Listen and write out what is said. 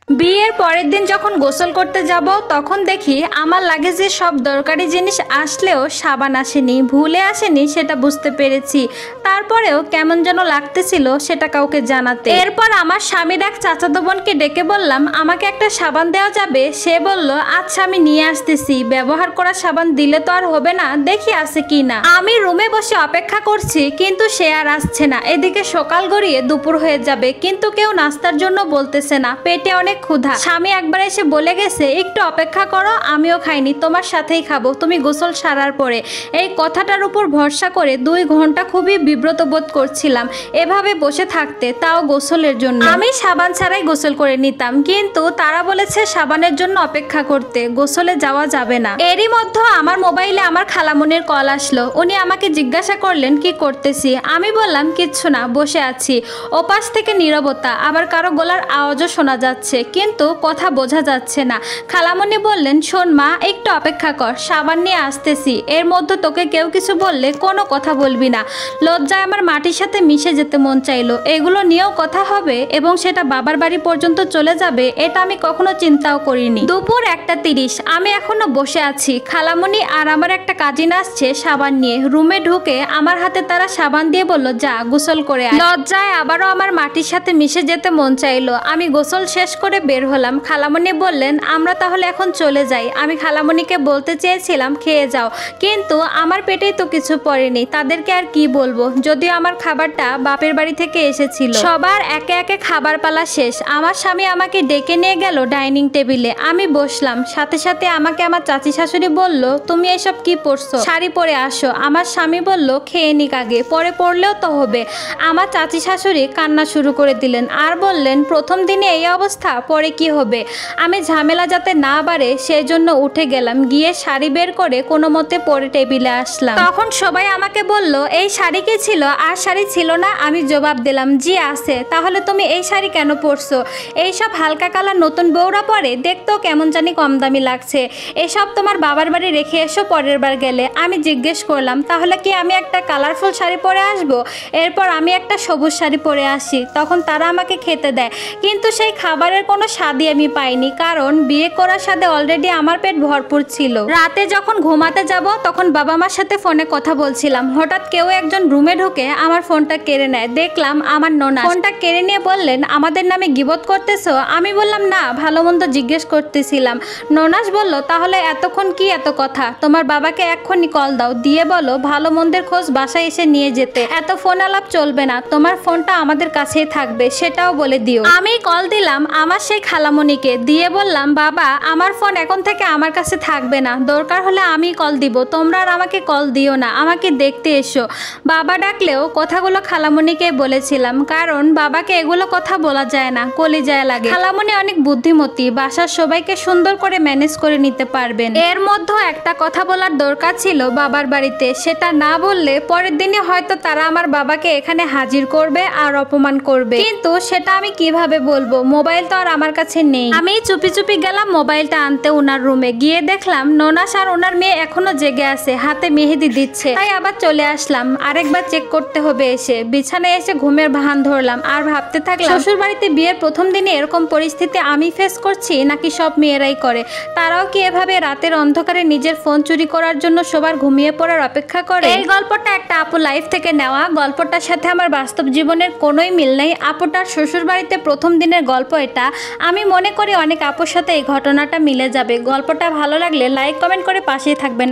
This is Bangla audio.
বিয়ের পরের দিন যখন গোসল করতে যাব তখন দেখি আমার লাগেজে সব দরকারি জিনিস আসলেও সাবান আসেনি, ভুলে আসেনি সেটা বুঝতে পেরেছি। তারপরেও কেমন যেন লাগতেছিল সেটা কাউকে জানাতে। এরপর আমার স্বামীর এক চাচাতো বোনকে ডেকে বললাম আমাকে একটা সাবান দেওয়া যাবে? সে বলল আচ্ছা আমি নিয়ে আসতেছি, ব্যবহার করা সাবান দিলে তো আর হবে না, দেখি আছে কি না। আমি রুমে বসে অপেক্ষা করছি কিন্তু সে আর আসছে না। এদিকে সকাল গড়িয়ে দুপুর হয়ে যাবে কিন্তু কেউ নাস্তার জন্য বলতেছে না, পেটে অনেক ক্ষুধা। স্বামী একবার এসে বলে গেছে একটু অপেক্ষা করো, আমিও খাইনি, তোমার সাথেই খাবো তুমি গোসল সারার পরে। এই কথাটার উপর ভরসা করে 2 ঘন্টা খুবই বিব্রত বোধ করছিলাম এভাবে বসে থাকতে, তাও গোসলের জন্য। আমি সাবান ছাড়াই গোসল করে নিতাম কিন্তু তারা বলেছে সাবানের জন্য অপেক্ষা করতে, গোসলে যাওয়া যাবে না। এরই মধ্যে আমার মোবাইলে আমার খালামনির কল আসলো। উনি আমাকে জিজ্ঞাসা করলেন কি করতেছি। আমি বললাম কিচ্ছু না, বসে আছি। ওপাশ থেকে নীরবতা, আবার কারো গলার আওয়াজও শোনা যাচ্ছে কিন্তু কথা বোঝা যাচ্ছে না। খালামণি বললেন শোন মা, একটু অপেক্ষা কর, সাবান নিয়ে আসতেছি। এর মধ্যে তোকে কেউ কিছু বললে কোনো কথা বলবি না। লজ্জায় আমার মাটির সাথে মিশে যেতে মন চাইলো। এগুলো নিয়েও কথা হবে এবং সেটা বাবার বাড়ি পর্যন্ত চলে যাবে, এটা আমি কখনো চিন্তাও করিনি। দুপুর 1:30, আমি এখনো বসে আছি। খালামণি আর আমার একটা কাজিন আসছে সাবান নিয়ে। রুমে ঢুকে আমার হাতে তারা সাবান দিয়ে বলল যা গোসল করে আয়। লজ্জায় আবারও আমার মাটির সাথে মিশে যেতে মন চাইলো। আমি গোসল শেষ করে বের হলাম। খালামণি বললেন আমরা তাহলে এখন চলে যাই। আমি খালামণিকে বলতে চেয়েছিলাম খেয়ে যাও, কিন্তু আমার পেটেই তো কিছু পড়েনি, তাদেরকে আর কি বলবো। যদিও আমার খাবারটা বাপের বাড়ি থেকে এসেছিল। সবার একে একে খাবার পালা শেষ। আমার স্বামী আমাকে ডেকে নিয়ে গেল ডাইনিং টেবিলে। আমি বসলাম। সাথে সাথে আমাকে আমার চাচি শাশুড়ি বলল তুমি এসব কি পরছো, শাড়ি পরে আসো। আমার স্বামী বলল খেয়ে নিক আগে, পরে পরলেও তো হবে। আমার চাচি শাশুড়ি কান্না শুরু করে দিলেন আর বললেন প্রথম দিনে এই অবস্থা, পরে কি হবে। আমি ঝামেলা যাতে না বাড়ে সেই জন্য উঠে গেলাম, গিয়ে শাড়ি বের করে কোনো মতে পরে টেবিলে আসলাম। তখন সবাই আমাকে বলল এই শাড়ি কি ছিল, আর শাড়ি ছিল না? আমি জবাব দিলাম জি আছে। তাহলে তুমি এই শাড়ি কেন পরছো? এইসব হালকা কালার নতুন বউরা পরে, দেখতেও কেমন জানি কম দামি লাগছে। এসব তোমার বাবার বাড়ি রেখে এসো পরের বার গেলে। আমি জিজ্ঞেস করলাম তাহলে কি আমি একটা কালারফুল শাড়ি পরে আসবো? এরপর আমি একটা সবুজ শাড়ি পরে আসি। তখন তারা আমাকে খেতে দেয় কিন্তু সেই খাবারের কোনো স্বাদই আমি পাইনি, কারণ বিয়ে করার সাথে অলরেডি আমার পেট ভরপুর ছিল। রাতে যখন ঘুমাতে যাব তখন বাবা মার সাথে ফোনে কথা বলছিলাম। হঠাৎ কেউ একজন রুমে ঢুকে আমার ফোনটা কেড়ে নেয়। দেখলাম আমার ননা। ফোনটা কেড়ে নিয়ে বললেন আমাদের নামে গিবত করতেছো? আমি বললাম না, ভালো মন্দ জিজ্ঞেস করতেছিলাম। ননাস বলল তাহলে এতক্ষণ কি এত কথা, তোমার বাবাকে এক্ষুনি কল দাও, দিয়ে বলো ভালো মন্দের খোঁজ বাসায় এসে নিয়ে যেতে। এত ফোন আলাপ চলবে না, তোমার ফোনটা আমাদের কাছেই থাকবে সেটাও বলে দিও। আমি কল দিলাম আমার সেই খালামণিকে, দিয়ে বললাম বাবা আমার ফোন এখন থেকে আমার কাছে থাকবে না, দরকার হলে আমি কল দিব, তোমরা আর আমাকে কল দিও না, আমাকে দেখতে এসো। বাবা ডাকলেও কথাগুলো খালামণিকে বলেছিলাম, কারণ বাবাকে এগুলো কথা বলা যায় না, কলিজায় লাগে। খালামণি অনেক বুদ্ধিমতী, বাসার সবাইকে সুন্দর করে ম্যানেজ করে নিতে পারবেন। এর মধ্যে একটা কথা বলার দরকার ছিল বাবার বাড়িতে, সেটা না বললে পরের দিনে হয়তো তারা আমার বাবাকে এখানে হাজির করবে আর অপমান করবে, কিন্তু সেটা আমি কিভাবে বলবো? মোবাইল তো আর আমার কাছে নেই। আমি চুপি চুপি গেলাম মোবাইলটা আনতে ওনার রুমে। গিয়ে দেখলাম ননাস আর ওনার মেয়ে এখনো জেগে আছে, হাতে মেহেদি দিচ্ছে। তাই আবার চলে আসলাম, আরেকবার চেক করতে হবে এসে। বিছানায় এসে ঘুমের ভান ধরলাম আর ভাবতে থাকলাম শ্বশুর বাড়িতে বিয়ের প্রথম দিনে এরকম পরিস্থিতি আমি ফেস করছি নাকি সব মেয়েরাই করে? তারাও কি এভাবে রাতের অন্ধকারে নিজের ফোন চুরি করার জন্য সবার ঘুমিয়ে পড়ার অপেক্ষা করে? এই গল্পটা একটা আপু লাইফ থেকে নেওয়া। গল্পটার সাথে আমার বাস্তব জীবনের কোনোই মিল নেই। আপুটার শ্বশুর বাড়িতে প্রথম দিনের গল্প এটা। আমি মনে করি অনেক আপুর সাথে এই ঘটনাটা মিলে যাবে। গল্পটা ভালো লাগলে লাইক কমেন্ট করে পাশেই থাকবেন।